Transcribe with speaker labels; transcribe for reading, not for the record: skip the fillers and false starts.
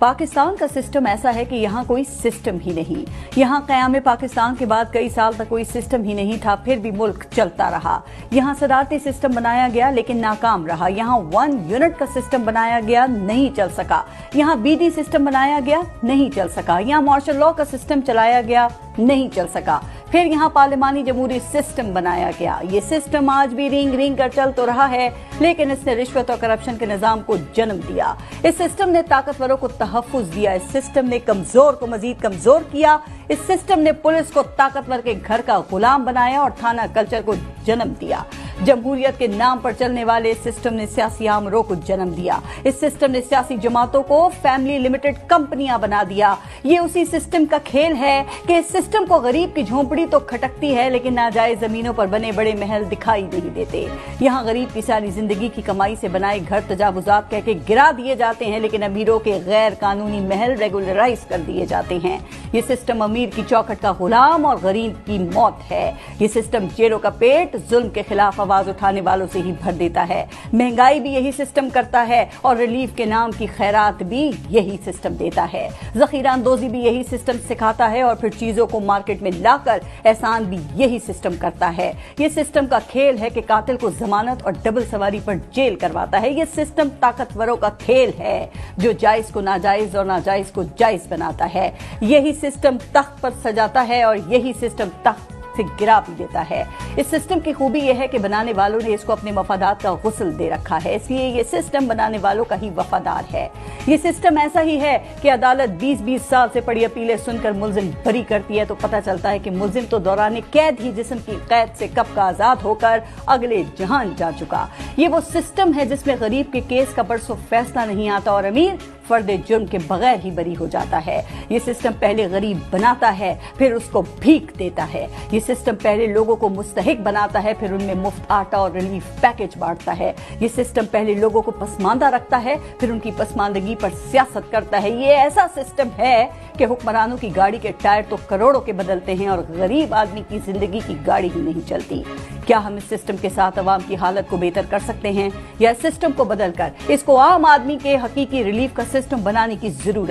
Speaker 1: पाकिस्तान का सिस्टम ऐसा है कि यहाँ कोई सिस्टम ही नहीं। यहाँ क़याम पाकिस्तान के बाद कई साल तक कोई सिस्टम ही नहीं था, फिर भी मुल्क चलता रहा। यहाँ सदारती सिस्टम बनाया गया लेकिन नाकाम रहा। यहाँ 1 यूनिट का सिस्टम बनाया गया, नहीं चल सका। यहाँ बीडी सिस्टम बनाया गया, नहीं चल सका। यहाँ मार्शल लॉ का सिस्टम चलाया गया, नहीं चल सका। फिर यहाँ पार्लिमानी जमहूरी सिस्टम बनाया गया। ये सिस्टम आज भी रिंग कर चल तो रहा है, लेकिन इसने रिश्वत और करप्शन के निजाम को जन्म दिया। इस सिस्टम ने ताकतवरों को तहफ्फुज दिया। इस सिस्टम ने कमजोर को मजीद कमजोर किया। इस सिस्टम ने पुलिस को ताकतवर के घर का गुलाम बनाया और थाना कल्चर को जन्म दिया। जमहूरियत के नाम पर चलने वाले इस सिस्टम ने सियासी आमरों को जन्म दिया। इस सिस्टम ने सियासी जमातों को फैमिली लिमिटेड कंपनियां बना दिया। ये उसी सिस्टम का खेल है कि इस सिस्टम को गरीब की झोंपड़ी तो खटकती है, लेकिन नाजायज जमीनों पर बने बड़े महल दिखाई नहीं देते। यहाँ गरीब की सारी जिंदगी की कमाई से बनाए घर तजावुजात कह के गिरा दिए जाते हैं, लेकिन अमीरों के गैर कानूनी महल रेगुलराइज कर दिए जाते हैं। ये सिस्टम अमीर की चौखट का गुलाम और गरीब की मौत है। ये सिस्टम जेलों का पेट जुल्म के खिलाफ आवाज उठाने वालों से ही भर देता है। महंगाई भी यही सिस्टम करता है और रिलीफ के नाम की खैरात भी यही सिस्टम देता है। जखीरा अंदोजी भी यही सिस्टम सिखाता है और फिर चीजों को मार्केट में लाकर एहसान भी यही सिस्टम करता है। ये सिस्टम का खेल है कि कातिल को जमानत और डबल सवारी पर जेल करवाता है। ये सिस्टम ताकतवरों का खेल है जो जायज को नाजायज और नाजायज को जायज बनाता है। यही सिस्टम तख्त पर सजाता है और यही सिस्टम तख्त से गिरा भी देता है। इस सिस्टम की खूबी यह है कि बनाने वालों ने इसको अपने मफादात का गुस्ल दे रखा है, इसलिए ये सिस्टम बनाने वालों का ही वफादार है। ये सिस्टम ऐसा ही है कि अदालत 20-20 साल से पड़ी अपीलें सुनकर मुल्जिम बरी करती है तो पता चलता है कि मुल्जिम तो दौरान कैद ही जिस्म की कैद से कब का आजाद होकर अगले जहान जा चुका। ये वो सिस्टम है जिसमें गरीब के केस का परसों फैसला नहीं आता और अमीर फर्द जुर्म के बगैर ही बरी हो जाता है। ये सिस्टम पहले गरीब बनाता है, फिर उसको भीख देता है। ये सिस्टम पहले लोगों को मुस्तहिक बनाता है, फिर उनमें मुफ्त आटा और रिलीफ पैकेज बांटता है। ये सिस्टम पहले लोगों को पसमानदा रखता है, फिर उनकी पसमानदगी पर सियासत करता है। ये ऐसा सिस्टम है कि हुक्मरानों की गाड़ी के टायर तो करोड़ों के बदलते हैं और गरीब आदमी की जिंदगी की गाड़ी ही नहीं चलती। क्या हम इस सिस्टम के साथ अवाम की हालत को बेहतर कर सकते हैं या इस सिस्टम को बदलकर इसको आम आदमी के हकीकी रिलीफ का सिस्टम बनाने की जरूरत